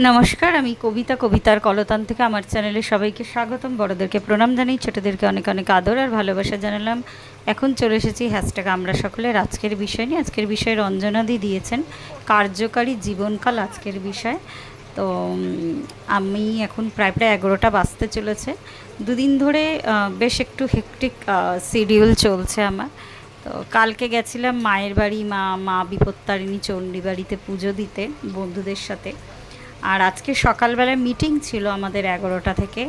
নমস্কার, আমি কবিতা, কবিতার কলতান থেকে আমার চ্যানেলে সবাইকে স্বাগতম। বড়দেরকে প্রণাম জানাই, ছোটোদেরকে অনেক অনেক আদর আর ভালোবাসা জানালাম। এখন চলে এসেছি হ্যাশট্যাগ আমরা সকলের আজকের বিষয় নিয়ে। আজকের বিষয়ে রঞ্জনাদি দিয়েছেন কার্যকারী জীবনকাল আজকের বিষয়। তো আমি এখন প্রায় 11টা বাজতে চলেছে। দুদিন ধরে বেশ একটু হেক্টিক শিডিউল চলছে আমার। তো কালকে গেছিলাম মায়ের বাড়ি, মা বিপত্তারিণী চণ্ডী বাড়িতে পুজো দিতে বন্ধুদের সাথে। আর আজকে সকালবেলায় মিটিং ছিল আমাদের 11টা থেকে।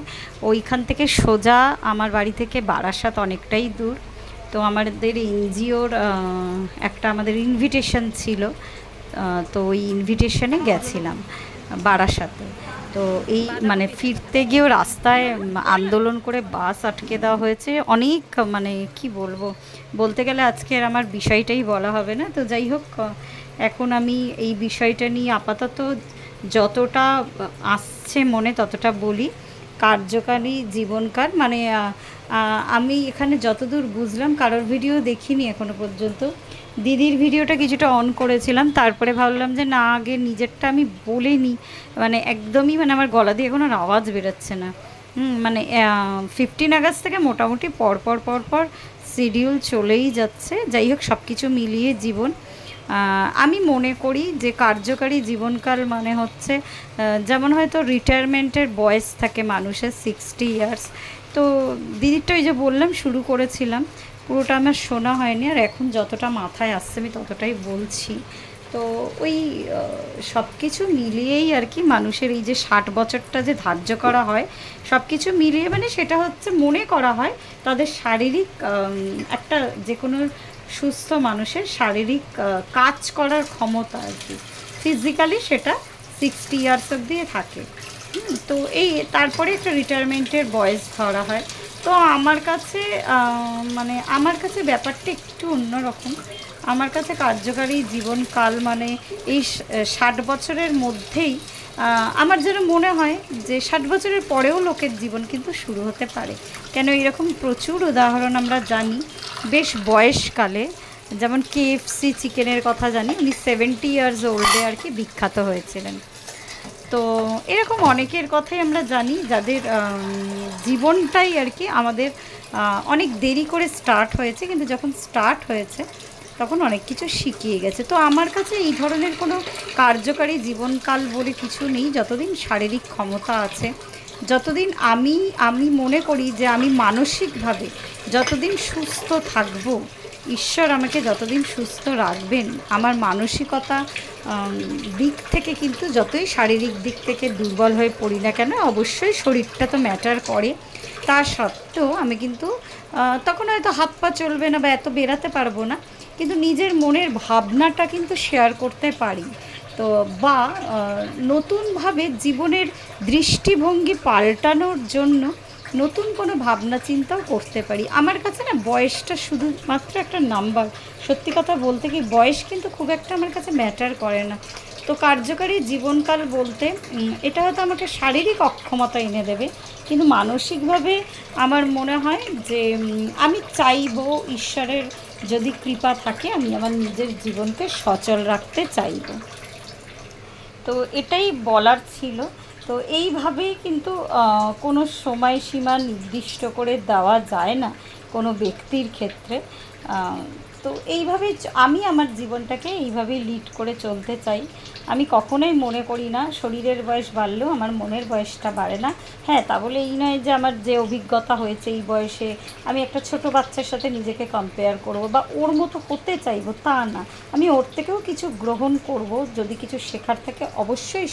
ওইখান থেকে সোজা আমার বাড়ি থেকে বারাসাত অনেকটাই দূর। তো আমাদের এনজিওর একটা আমাদের ইনভিটেশন ছিল। তো ওই ইনভিটেশনে গেছিলাম বারাসাতে। তো এই মানে ফিরতে গিয়েও রাস্তায় আন্দোলন করে বাস আটকে দেওয়া হয়েছে অনেক। মানে কি বলবো, বলতে গেলে আজকের আমার বিষয়টাই বলা হবে না। তো যাই হোক, এখন আমি এই বিষয়টা নিয়ে আপাতত যতটা আসছে মনে ততটা বলি। কার্যকারী জীবনকাল মানে আমি এখানে যতদূর বুঝলাম, কারোর ভিডিও দেখিনি এখনো পর্যন্ত। দিদির ভিডিওটা কিছুটা অন করেছিলাম, তারপরে ভাবলাম যে না, আগে নিজেরটা আমি বলে নিই। মানে একদমই মানে আমার গলা দিয়ে এখন আর আওয়াজ বেরোচ্ছে না। মানে 15 আগস্ট থেকে মোটামুটি পরপর শিডিউল চলেই যাচ্ছে। যাই হোক, সব কিছু মিলিয়ে জীবন, আমি মনে করি যে কার্যকারী জীবনকাল মানে হচ্ছে যেমন হয়তো রিটায়ারমেন্টের বয়স থাকে মানুষের 60 ইয়ার্স। তো দিদিরটা ওই যে বললাম শুরু করেছিলাম, পুরোটা আমার শোনা হয়নি, আর এখন যতটা মাথায় আসছে আমি ততটাই বলছি। তো ওই সব কিছু মিলিয়েই আর কি মানুষের এই যে 60 বছরটা যে ধার্য করা হয়, সব কিছু মিলিয়ে মানে সেটা হচ্ছে মনে করা হয় তাদের শারীরিক একটা যে কোনো সুস্থ মানুষের শারীরিক কাজ করার ক্ষমতা আর কি, ফিজিক্যালি সেটা 60 ইয়ার্স অবধি থাকে। তো এই তারপরে একটা রিটায়ারমেন্টের বয়স ধরা হয়। তো আমার কাছে মানে আমার কাছে ব্যাপারটা একটু অন্যরকম। আমার কাছে কার্যকারী জীবনকাল মানে এই 60 বছরের মধ্যেই আমার যেন মনে হয় যে 60 বছরের পরেও লোকের জীবন কিন্তু শুরু হতে পারে। কেন, এরকম প্রচুর উদাহরণ আমরা জানি বেশ বয়সকালে। যেমন KFC চিকেনের কথা জানি, উনি 70 ইয়ার্স ওল্ডে আর কি বিখ্যাত হয়েছিলেন। তো এরকম অনেকের কথাই আমরা জানি যাদের জীবনটাই আর কি আমাদের অনেক দেরি করে স্টার্ট হয়েছে, কিন্তু যখন স্টার্ট হয়েছে তখন অনেক কিছু শিখিয়ে গেছে। তো আমার কাছে এই ধরনের কোনো কার্যকারী জীবনকাল বলে কিছু নেই। যতদিন শারীরিক ক্ষমতা আছে, যতদিন আমি মনে করি যে আমি মানসিকভাবে যতদিন সুস্থ থাকব, ঈশ্বর আমাকে যতদিন সুস্থ রাখবেন, আমার মানসিকতা দিক থেকে কিন্তু যতই শারীরিক দিক থেকে দুর্বল হয়ে পড়ি না কেন, অবশ্যই শরীরটা তো ম্যাটার করে। তা সত্ত্বেও আমি কিন্তু তখন হয়তো হাত পা চলবে না বা এত বেরাতে পারবো না, কিন্তু নিজের মনের ভাবনাটা কিন্তু শেয়ার করতে পারি। তো বা নতুনভাবে জীবনের দৃষ্টিভঙ্গি পাল্টানোর জন্য নতুন কোনো ভাবনা চিন্তাও করতে পারি। আমার কাছে না বয়সটা শুধুমাত্র একটা নাম্বার। সত্যি কথা বলতে কি, বয়স কিন্তু খুব একটা আমার কাছে ম্যাটার করে না। তো কার্যকারী জীবনকাল বলতে এটা হয়তো আমাকে শারীরিক অক্ষমতা এনে দেবে, কিন্তু মানসিকভাবে আমার মনে হয় যে আমি চাইবো ঈশ্বরের যদি কৃপা থাকে আমি আমার নিজের জীবনকে সচল রাখতে চাইব। তো এটাই বলার ছিল। তো এইভাবেই কিন্তু কোনো সময়সীমা নির্দিষ্ট করে দেওয়া যায় না কোনো ব্যক্তির ক্ষেত্রে। তো এইভাবেই আমি আমার জীবনটাকে এইভাবেই লিড করে চলতে চাই। আমি কখনোই মনে করি না শরীরের বয়স বাড়লেও আমার মনের বয়সটা বাড়ে না। হ্যাঁ, তা বলে এই নয় যে আমার যে অভিজ্ঞতা হয়েছে এই বয়সে আমি একটা ছোট বাচ্চার সাথে নিজেকে কম্পেয়ার করব বা ওর মতো হতে চাইবো, তা না। আমি ওর থেকেও কিছু গ্রহণ করব, যদি কিছু শেখার থাকে অবশ্যই